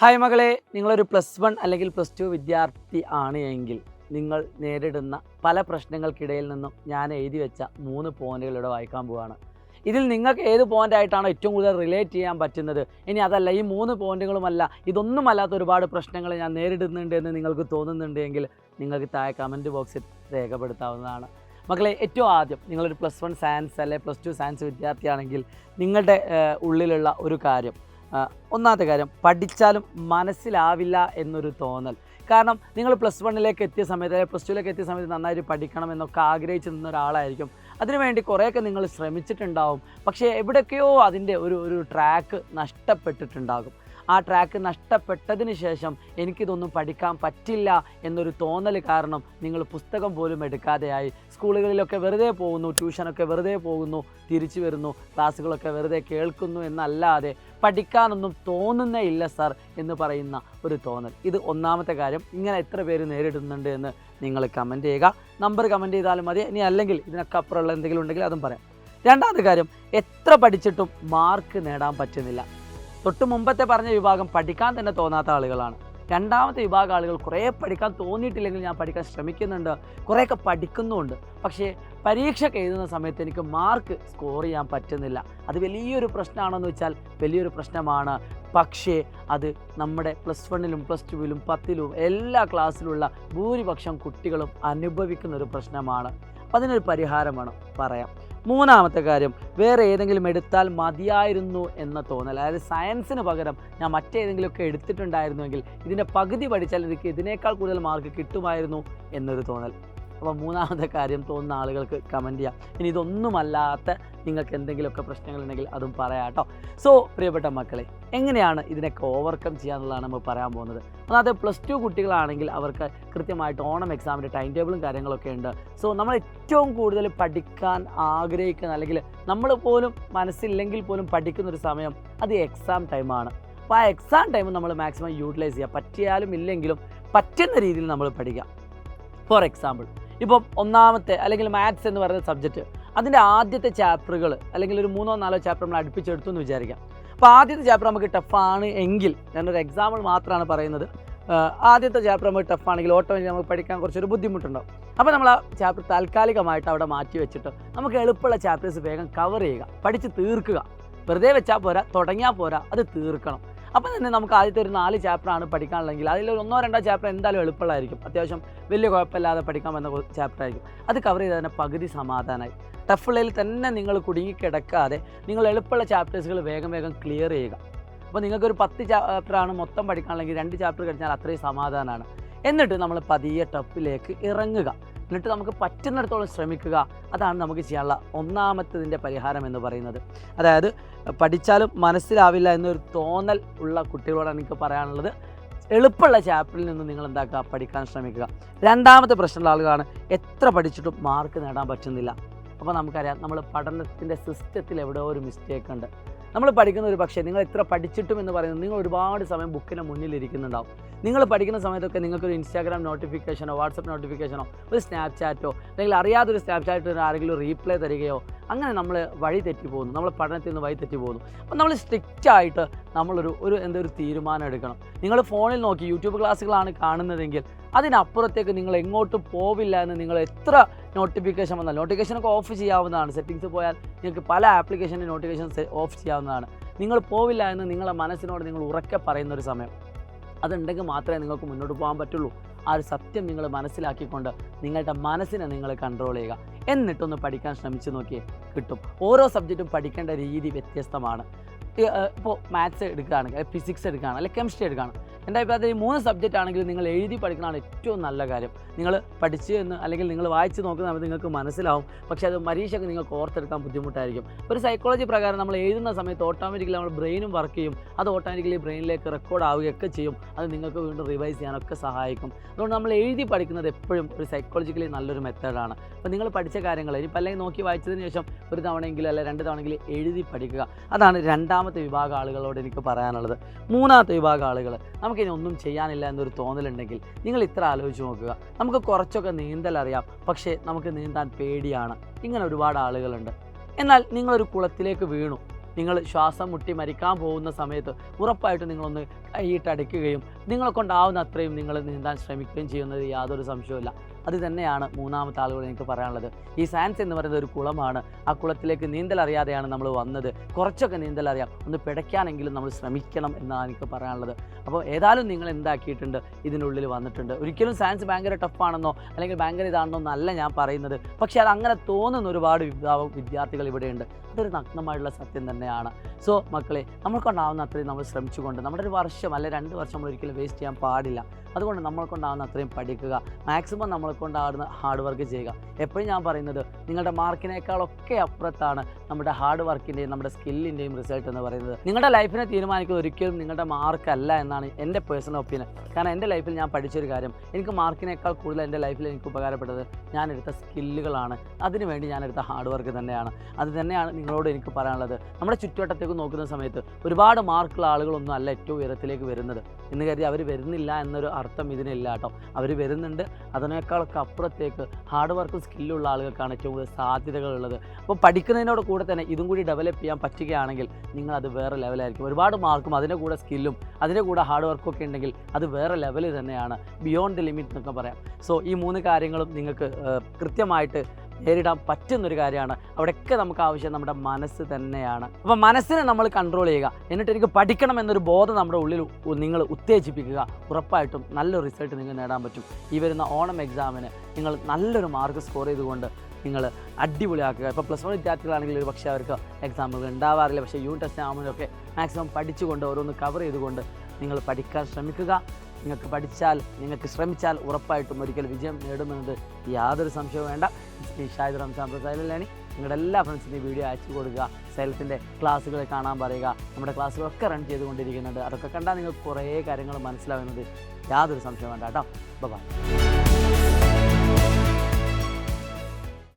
Hi മകളെ, നിങ്ങളൊരു +1 അല്ലെങ്കിൽ +2 വിദ്യാർത്ഥി ആണ് എങ്കിൽ നിങ്ങൾ നേരിടുന്ന പല പ്രശ്നങ്ങൾക്കിടയിൽ നിന്നും ഞാൻ എഴുതി വെച്ച 3 പോയിന്റുകൾ ഇവിടെ വായിക്കാൻ പോവുകയാണ്. ഇതിൽ നിങ്ങൾക്ക് ഏത് പോയിൻ്റായിട്ടാണോ ഏറ്റവും കൂടുതൽ റിലേറ്റ് ചെയ്യാൻ പറ്റുന്നത്, ഇനി അതല്ല ഈ 3 പോയിന്റുകളുമല്ല ഇതൊന്നുമല്ലാത്ത ഒരുപാട് പ്രശ്നങ്ങൾ ഞാൻ നേരിടുന്നുണ്ട് എന്ന് നിങ്ങൾക്ക് തോന്നുന്നുണ്ടെങ്കിൽ നിങ്ങൾക്ക് താഴെ കമൻറ്റ് ബോക്സിൽ രേഖപ്പെടുത്താവുന്നതാണ്. മക്കളെ, ഏറ്റവും ആദ്യം നിങ്ങളൊരു +1 സയൻസ് അല്ലെങ്കിൽ +2 സയൻസ് വിദ്യാർത്ഥിയാണെങ്കിൽ നിങ്ങളുടെ ഉള്ളിലുള്ള ഒരു കാര്യം, ഒന്നാമത്തെ കാര്യം, പഠിച്ചാലും മനസ്സിലാവില്ല എന്നൊരു തോന്നൽ. കാരണം നിങ്ങൾ +1 എത്തിയ സമയത്ത് അല്ലെങ്കിൽ +2 എത്തിയ സമയത്ത് നന്നായിട്ട് പഠിക്കണം എന്നൊക്കെ ആഗ്രഹിച്ച് നിന്ന ഒരാളായിരിക്കും. അതിനുവേണ്ടി കുറേയൊക്കെ നിങ്ങൾ ശ്രമിച്ചിട്ടുണ്ടാവും. പക്ഷേ എവിടെയൊക്കെയോ അതിൻ്റെ ഒരു ട്രാക്ക് നഷ്ടപ്പെട്ടിട്ടുണ്ടാകും. ആ ട്രാക്ക് നഷ്ടപ്പെട്ടതിന് ശേഷം എനിക്കിതൊന്നും പഠിക്കാൻ പറ്റില്ല എന്നൊരു തോന്നൽ കാരണം നിങ്ങൾ പുസ്തകം പോലും എടുക്കാതെയായി. സ്കൂളുകളിലൊക്കെ വെറുതെ പോകുന്നു, ട്യൂഷനൊക്കെ വെറുതെ പോകുന്നു, തിരിച്ചു വരുന്നു, ക്ലാസ്സുകളൊക്കെ വെറുതെ കേൾക്കുന്നു എന്നല്ലാതെ പഠിക്കാനൊന്നും തോന്നുന്നേ ഇല്ല സർ എന്ന് പറയുന്ന ഒരു തോന്നൽ. ഇത് ഒന്നാമത്തെ കാര്യം. ഇങ്ങനെ എത്ര പേര് നേരിടുന്നുണ്ട് എന്ന് നിങ്ങൾ കമൻറ്റ് ചെയ്യുക. നമ്പർ കമൻറ്റ് ചെയ്താലും മതി. ഇനി അല്ലെങ്കിൽ ഇതിനൊക്കെ അപ്പുറമുള്ള എന്തെങ്കിലും ഉണ്ടെങ്കിൽ അതും പറയാം. രണ്ടാമത്തെ കാര്യം, എത്ര പഠിച്ചിട്ടും മാർക്ക് നേടാൻ പറ്റുന്നില്ല. തൊട്ട് മുമ്പത്തെ പറഞ്ഞ വിഭാഗം പഠിക്കാൻ തന്നെ തോന്നാത്ത ആളുകളാണ്. രണ്ടാമത്തെ വിഭാഗം ആളുകൾ കുറേ പഠിക്കാൻ തോന്നിയിട്ടില്ലെങ്കിൽ ഞാൻ പഠിക്കാൻ ശ്രമിക്കുന്നുണ്ട്, കുറേയൊക്കെ പഠിക്കുന്നുമുണ്ട്, പക്ഷേ പരീക്ഷയ്ക്ക് എഴുതുന്ന സമയത്ത് എനിക്ക് മാർക്ക് സ്കോർ ചെയ്യാൻ പറ്റുന്നില്ല. അത് വലിയൊരു പ്രശ്നമാണെന്ന് വെച്ചാൽ വലിയൊരു പ്രശ്നമാണ്. പക്ഷേ അത് നമ്മുടെ +1 +2 10 എല്ലാ ക്ലാസ്സിലുള്ള ഭൂരിപക്ഷം കുട്ടികളും അനുഭവിക്കുന്ന ഒരു പ്രശ്നമാണ്. അപ്പം അതിനൊരു പരിഹാരം വേണം, പറയാം. മൂന്നാമത്തെ കാര്യം, വേറെ ഏതെങ്കിലും എടുത്താൽ മതിയായിരുന്നു എന്ന തോന്നൽ. അതായത് സയൻസിന് പകരം ഞാൻ മറ്റേതെങ്കിലുമൊക്കെ എടുത്തിട്ടുണ്ടായിരുന്നുവെങ്കിൽ ഇതിൻ്റെ പകുതി പഠിച്ചാൽ എനിക്ക് ഇതിനേക്കാൾ കൂടുതൽ മാർക്ക് കിട്ടുമായിരുന്നു എന്നൊരു തോന്നൽ. അപ്പോൾ മൂന്നാമത്തെ കാര്യം തോന്നുന്ന ആളുകൾക്ക് കമൻറ്റ് ചെയ്യാം. ഇനി ഇതൊന്നുമല്ലാത്ത നിങ്ങൾക്ക് എന്തെങ്കിലുമൊക്കെ പ്രശ്നങ്ങളുണ്ടെങ്കിൽ അതും പറയാം കേട്ടോ. സോ പ്രിയപ്പെട്ട മക്കളെ, എങ്ങനെയാണ് ഇതിനൊക്കെ ഓവർകം ചെയ്യാന്നുള്ളതാണ് നമ്മൾ പറയാൻ പോകുന്നത്. ഒന്നാമത്തെ +2 കുട്ടികളാണെങ്കിൽ അവർക്ക് കൃത്യമായിട്ട് ഓണം എക്സാമിൻ്റെ ടൈം ടേബിളും കാര്യങ്ങളൊക്കെ ഉണ്ട്. സോ നമ്മൾ ഏറ്റവും കൂടുതൽ പഠിക്കാൻ ആഗ്രഹിക്കുന്ന, അല്ലെങ്കിൽ നമ്മൾ പോലും മനസ്സില്ലെങ്കിൽ പോലും പഠിക്കുന്നൊരു സമയം അത് എക്സാം ടൈമാണ്. അപ്പോൾ ആ എക്സാം ടൈം നമ്മൾ മാക്സിമം യൂട്ടിലൈസ് ചെയ്യുക. പറ്റിയാലും ഇല്ലെങ്കിലും പറ്റുന്ന രീതിയിൽ നമ്മൾ പഠിക്കുക. ഫോർ എക്സാമ്പിൾ, ഇപ്പം ഒന്നാമത്തെ അല്ലെങ്കിൽ മാത്സ് എന്ന് പറയുന്ന സബ്ജക്റ്റ്, അതിൻ്റെ ആദ്യത്തെ ചാപ്റ്ററുകൾ അല്ലെങ്കിൽ ഒരു 3-4 ചാപ്റ്റർ നമ്മൾ അടുപ്പിച്ചെടുത്തു എന്ന് വിചാരിക്കാം. അപ്പോൾ ആദ്യത്തെ ചാപ്റ്റർ നമുക്ക് ടഫാണ് എങ്കിൽ, ഞാനൊരു എക്സാമ്പിൾ മാത്രമാണ് പറയുന്നത്, ആദ്യത്തെ ചാപ്റ്റർ നമുക്ക് ടഫാണെങ്കിൽ ഓട്ടോമാറ്റിക് നമുക്ക് പഠിക്കാൻ കുറച്ചൊരു ബുദ്ധിമുട്ടുണ്ടാവും. അപ്പോൾ നമ്മൾ ആ ചാപ്റ്റർ താൽക്കാലികമായിട്ട് അവിടെ മാറ്റി വെച്ചിട്ട് നമുക്ക് എളുപ്പമുള്ള ചാപ്റ്റേഴ്സ് വേഗം കവർ ചെയ്യുക, പഠിച്ച് തീർക്കുക. വെറുതെ വെച്ചാൽ പോരാ, തുടങ്ങിയാൽ പോരാ, അത് തീർക്കണം. അപ്പോൾ തന്നെ നമുക്ക് ആദ്യത്തെ ഒരു 4 ചാപ്റ്ററാണ് പഠിക്കാനുള്ളെങ്കിൽ അതിൽ 1-2 ചാപ്റ്റർ എന്തായാലും എളുപ്പമുള്ളതായിരിക്കും, അത്യാവശ്യം വലിയ കുഴപ്പമില്ലാതെ പഠിക്കാൻ വന്ന ചാപ്റ്റർ ആയിരിക്കും. അത് കവർ ചെയ്ത് തന്നെ പകുതി സമാധാനമായി. ടഫുള്ളയിൽ തന്നെ നിങ്ങൾ കുടുങ്ങിക്കിടക്കാതെ നിങ്ങൾ എളുപ്പമുള്ള ചാപ്റ്റേഴ്സുകൾ വേഗം ക്ലിയർ ചെയ്യുക. അപ്പോൾ നിങ്ങൾക്കൊരു 10 ചാപ്റ്ററാണ് മൊത്തം പഠിക്കാനുള്ളെങ്കിൽ 2 ചാപ്റ്റർ കഴിഞ്ഞാൽ അത്രയും സമാധാനമാണ്. എന്നിട്ട് നമ്മൾ പതിയെ ടഫിലേക്ക് ഇറങ്ങുക. എന്നിട്ട് നമുക്ക് പറ്റുന്നിടത്തോളം ശ്രമിക്കുക. അതാണ് നമുക്ക് ചെയ്യാനുള്ള ഒന്നാമത്തതിൻ്റെ പരിഹാരം എന്ന് പറയുന്നത്. അതായത് പഠിച്ചാലും മനസ്സിലാവില്ല എന്നൊരു തോന്നൽ ഉള്ള കുട്ടികളോടാണ് എനിക്ക് പറയാനുള്ളത്. എളുപ്പമുള്ള ചാപ്റ്ററിൽ നിന്ന് നിങ്ങൾ എന്താക്കുക, പഠിക്കാൻ ശ്രമിക്കുക. രണ്ടാമത്തെ പ്രശ്നമുള്ള ആളുകളാണ് എത്ര പഠിച്ചിട്ടും മാർക്ക് നേടാൻ പറ്റുന്നില്ല. അപ്പോൾ നമുക്കറിയാം, നമ്മൾ പഠനത്തിൻ്റെ സിസ്റ്റത്തിൽ എവിടെയോ ഒരു മിസ്റ്റേക്ക് ഉണ്ട്. നമ്മൾ പഠിക്കുന്ന ഒരു പക്ഷേ നിങ്ങൾ എത്ര പഠിച്ചിട്ടും എന്ന് പറയുന്നത്, നിങ്ങൾ ഒരുപാട് സമയം ബുക്കിന് മുന്നിലിരിക്കുന്നുണ്ടാവും. നിങ്ങൾ പഠിക്കുന്ന സമയത്തൊക്കെ നിങ്ങൾക്കൊരു ഇൻസ്റ്റാഗ്രാം നോട്ടിഫിക്കേഷനോ വാട്സപ്പ് നോട്ടിഫിക്കേഷനോ ഒരു സ്നാപ്ചാറ്റോ അല്ലെങ്കിൽ അറിയാതൊരു സ്നാപ്ചാറ്റ് ആരെങ്കിലും റീപ്ലൈ തരികയോ, അങ്ങനെ നമ്മൾ വഴി തെറ്റി പോകുന്നു, നമ്മൾ പഠനത്തിൽ നിന്ന് വഴി തെറ്റി പോകുന്നു. അപ്പം നമ്മൾ സ്ട്രിക്റ്റായിട്ട് നമ്മളൊരു തീരുമാനം എടുക്കണം. നിങ്ങൾ ഫോണിൽ നോക്കി യൂട്യൂബ് ക്ലാസ്സുകളാണ് കാണുന്നതെങ്കിൽ അതിനപ്പുറത്തേക്ക് നിങ്ങൾ എങ്ങോട്ടും പോവില്ല എന്ന് നിങ്ങൾ എത്ര നോട്ടിഫിക്കേഷൻ വന്നാൽ, നോട്ടിഫിക്കേഷനൊക്കെ ഓഫ് ചെയ്യാവുന്നതാണ്. സെറ്റിങ്സ് പോയാൽ നിങ്ങൾക്ക് പല ആപ്ലിക്കേഷൻ്റെ നോട്ടിഫിക്കേഷൻ ഓഫ് ചെയ്യാവുന്നതാണ്. നിങ്ങൾ പോവില്ല എന്ന് നിങ്ങളെ മനസ്സിനോട് നിങ്ങൾ ഉറക്കെ പറയുന്നൊരു സമയം, അതുണ്ടെങ്കിൽ മാത്രമേ നിങ്ങൾക്ക് മുന്നോട്ട് പോകാൻ പറ്റുള്ളൂ. ആ ഒരു സത്യം നിങ്ങൾ മനസ്സിലാക്കിക്കൊണ്ട് നിങ്ങളുടെ മനസ്സിനെ നിങ്ങൾ കൺട്രോൾ ചെയ്യുക. എന്നിട്ടൊന്ന് പഠിക്കാൻ ശ്രമിച്ച് നോക്കിയേ കിട്ടും. ഓരോ സബ്ജക്റ്റും പഠിക്കേണ്ട രീതി വ്യത്യസ്തമാണ്. ഇപ്പോൾ മാത്സ് എടുക്കുകയാണെങ്കിൽ, ഫിസിക്സ് എടുക്കുകയാണ്, അല്ലെങ്കിൽ കെമിസ്ട്രി എടുക്കുകയാണ്, എൻ്റെ അഭിപ്രായത്തിൽ ഈ 3 സബ്ജക്റ്റ് ആണെങ്കിലും നിങ്ങൾ എഴുതി പഠിക്കുന്നതാണ് ഏറ്റവും നല്ല കാര്യം. നിങ്ങൾ പഠിച്ച് എന്ന് അല്ലെങ്കിൽ നിങ്ങൾ വായിച്ച് നോക്കുന്ന സമയത്ത് നിങ്ങൾക്ക് മനസ്സിലാവും, പക്ഷേ അത് പരീക്ഷയ്ക്ക് നിങ്ങൾക്ക് ഓർത്തെടുക്കാൻ ബുദ്ധിമുട്ടായിരിക്കും. ഒരു സൈക്കോളജി പ്രകാരം നമ്മൾ എഴുതുന്ന സമയത്ത് ഓട്ടോമാറ്റിക്കലി നമ്മൾ ബ്രെയിനും വർക്ക് ചെയ്യും. അത് ഓട്ടോമാറ്റിക്കലി ബ്രെയിനിലേക്ക് റെക്കോർഡ് ആവുകയൊക്കെ ചെയ്യും. അത് നിങ്ങൾക്ക് വീണ്ടും റിവൈസ് ചെയ്യാനൊക്കെ സഹായിക്കും. അതുകൊണ്ട് നമ്മൾ എഴുതി പഠിക്കുന്നത് എപ്പോഴും ഒരു സൈക്കോളജിക്കലി നല്ലൊരു മെത്തേഡാണ്. അപ്പോൾ നിങ്ങൾ പഠിച്ച കാര്യങ്ങൾ ഇനിയിപ്പോൾ അല്ലെങ്കിൽ നോക്കി വായിച്ചതിന് ശേഷം ഒരു തവണയെങ്കിലും അല്ലെങ്കിൽ 2 തവണയെങ്കിലും എഴുതി പഠിക്കുക. അതാണ് രണ്ടാമത്തെ വിഭാഗം ആളുകളോട് എനിക്ക് പറയാനുള്ളത്. മൂന്നാമത്തെ വിഭാഗം ആളുകൾ, നമുക്കിനി ഒന്നും ചെയ്യാനില്ല എന്നൊരു തോന്നലുണ്ടെങ്കിൽ നിങ്ങൾ ഇത്ര ആലോചിച്ച് നോക്കുക. നമുക്ക് കുറച്ചൊക്കെ നീന്തൽ അറിയാം, പക്ഷേ നമുക്ക് നീന്താൻ പേടിയാണ്. ഇങ്ങനെ ഒരുപാട് ആളുകളുണ്ട്. എന്നാൽ നിങ്ങളൊരു കുളത്തിലേക്ക് വീണു, നിങ്ങൾ ശ്വാസം മുട്ടി മരിക്കാൻ പോകുന്ന സമയത്ത് ഉറപ്പായിട്ടും നിങ്ങളൊന്ന് കൈയിട്ടടയ്ക്കുകയും നിങ്ങളെ കൊണ്ടാവുന്ന അത്രയും നിങ്ങൾ നീന്താൻ ശ്രമിക്കുകയും ചെയ്യുന്നത് യാതൊരു സംശയവുമില്ല. അത് തന്നെയാണ് മൂന്നാമത്തെ ആളുകൾ എനിക്ക് പറയാനുള്ളത്. ഈ സയൻസ് എന്ന് പറയുന്നത് ഒരു കുളമാണ്. ആ കുളത്തിലേക്ക് നീന്തൽ അറിയാതെയാണ് നമ്മൾ വന്നത്. കുറച്ചൊക്കെ നീന്തൽ അറിയാം, ഒന്ന് പിടയ്ക്കാനെങ്കിലും നമ്മൾ ശ്രമിക്കണം എന്നാണ് എനിക്ക് പറയാനുള്ളത്. അപ്പോൾ ഏതായാലും നിങ്ങൾ എന്താക്കിയിട്ടുണ്ട്, ഇതിനുള്ളിൽ വന്നിട്ടുണ്ട്. ഒരിക്കലും സയൻസ് ഭയങ്കര ടഫാണെന്നോ അല്ലെങ്കിൽ ഭയങ്കര ഇതാണെന്നോ എന്നല്ല ഞാൻ പറയുന്നത്. പക്ഷേ അത് അങ്ങനെ തോന്നുന്ന ഒരുപാട് വിദ്യാർത്ഥികൾ ഇവിടെയുണ്ട്. അതൊരു നഗ്നമായിട്ടുള്ള സത്യം തന്നെയാണ്. സോ മക്കളെ, നമ്മൾക്കൊണ്ടാവുന്ന അത്രയും നമ്മൾ ശ്രമിച്ചുകൊണ്ട് നമ്മുടെ ഒരു വർഷം അല്ലെ 2 വർഷം നമ്മൾ ഒരിക്കലും വേസ്റ്റ് ചെയ്യാൻ പാടില്ല. അതുകൊണ്ട് നമ്മൾക്കൊണ്ടാവുന്ന അത്രയും പഠിക്കുക, മാക്സിമം നമ്മൾക്കൊണ്ടാവുന്ന ഹാർഡ് വർക്ക് ചെയ്യുക. എപ്പോഴും ഞാൻ പറയുന്നത് നിങ്ങളുടെ മാർക്കിനേക്കാളൊക്കെ അപ്പുറത്താണ് നമ്മുടെ ഹാർഡ് വർക്കിൻ്റെയും നമ്മുടെ സ്കില്ലിൻ്റെയും റിസൾട്ട് എന്ന് പറയുന്നത്. നിങ്ങളുടെ ലൈഫിനെ തീരുമാനിക്കുന്നത് ഒരിക്കലും നിങ്ങളുടെ മാർക്കല്ല എന്നാണ് എൻ്റെ പേഴ്സണൽ ഒപ്പീനിയൻ. കാരണം എൻ്റെ ലൈഫിൽ ഞാൻ പഠിച്ചൊരു കാര്യം, എനിക്ക് മാർക്കിനേക്കാൾ കൂടുതൽ എൻ്റെ ലൈഫിൽ എനിക്ക് ഉപകാരപ്പെട്ടത് ഞാനെടുത്ത സ്കില്ലുകളാണ്. അതിനുവേണ്ടി ഞാനെടുത്ത ഹാർഡ് വർക്ക് തന്നെയാണ്. അത് തന്നെയാണ് നിങ്ങളോട് എനിക്ക് പറയാനുള്ളത്. നമ്മുടെ ചുറ്റുവട്ടത്തേക്ക് നോക്കുന്ന സമയത്ത് ഒരുപാട് മാർക്കുള്ള ആളുകളൊന്നും അല്ല ഏറ്റവും ഉയരത്തിലേക്ക് വരുന്നത് എന്ന് കരുതി അവർ വരുന്നില്ല എന്നൊരു അർത്ഥം ഇതിനില്ല കേട്ടോ. അവർ വരുന്നുണ്ട്. അതിനേക്കാളൊക്കെ അപ്പുറത്തേക്ക് ഹാർഡ് വർക്കും സ്കില്ലുള്ള ആളുകൾക്കാണ് ഏറ്റവും കൂടുതൽ സാധ്യതകളുള്ളത്. അപ്പോൾ പഠിക്കുന്നതിനോട് കൂടെ തന്നെ ഇതും കൂടി ഡെവലപ്പ് ചെയ്യാൻ പറ്റുകയാണെങ്കിൽ നിങ്ങളത് വേറെ ലെവലായിരിക്കും. ഒരുപാട് മാർക്കും അതിൻ്റെ കൂടെ സ്കില്ലും അതിൻ്റെ കൂടെ ഹാർഡ് വർക്കും ഒക്കെ ഉണ്ടെങ്കിൽ അത് വേറെ ലെവൽ തന്നെയാണ്, ബിയോണ്ട് ദി ലിമിറ്റ് എന്നൊക്കെ പറയാം. സോ ഈ 3 കാര്യങ്ങളും നിങ്ങൾക്ക് കൃത്യമായിട്ട് നേരിടാൻ പറ്റുന്നൊരു കാര്യമാണ്. അവിടെയൊക്കെ നമുക്ക് ആവശ്യം നമ്മുടെ മനസ്സ് തന്നെയാണ്. അപ്പോൾ മനസ്സിനെ നമ്മൾ കൺട്രോൾ ചെയ്യുക, എന്നിട്ട് എനിക്ക് പഠിക്കണം എന്നൊരു ബോധം നമ്മുടെ ഉള്ളിൽ നിങ്ങൾ ഉത്തേജിപ്പിക്കുക. ഉറപ്പായിട്ടും നല്ലൊരു റിസൾട്ട് നിങ്ങൾക്ക് നേടാൻ പറ്റും. ഈ വരുന്ന ഓണം എക്സാമിന് നിങ്ങൾ നല്ലൊരു മാർക്ക് സ്കോർ ചെയ്തുകൊണ്ട് നിങ്ങൾ അടിപൊളിയാക്കുക. ഇപ്പോൾ +1 വിദ്യാർത്ഥികളാണെങ്കിൽ ഒരു പക്ഷേ അവർക്ക് എക്സാമുകൾ ഉണ്ടാവാറില്ല. പക്ഷേ യൂണിറ്റ് ടെസ്റ്റ് ആകുമ്പോഴൊക്കെ മാക്സിമം പഠിച്ചുകൊണ്ട് ഓരോന്ന് കവർ ചെയ്തുകൊണ്ട് നിങ്ങൾ പഠിക്കാൻ ശ്രമിക്കുക. നിങ്ങൾക്ക് പഠിച്ചാൽ, നിങ്ങൾക്ക് ശ്രമിച്ചാൽ ഉറപ്പായിട്ടും ഒരിക്കൽ വിജയം നേടുമെന്നത് യാതൊരു സംശയവും വേണ്ട. ഷാഹിദ് റംസാൻ പ്രസാദിലാണ്. നിങ്ങളുടെ എല്ലാ ഫ്രണ്ട്സിനും ഈ വീഡിയോ അയച്ചു കൊടുക്കുക. സൈലത്തിൻ്റെ ക്ലാസ്സുകൾ കാണാൻ പറയുക. നമ്മുടെ ക്ലാസ്സുകളൊക്കെ റൺ ചെയ്തുകൊണ്ടിരിക്കുന്നുണ്ട്. അതൊക്കെ കണ്ടാൽ നിങ്ങൾക്ക് കുറേ കാര്യങ്ങൾ മനസ്സിലാവുന്നത് യാതൊരു സംശയവും വേണ്ട കേട്ടോ. ബൈ.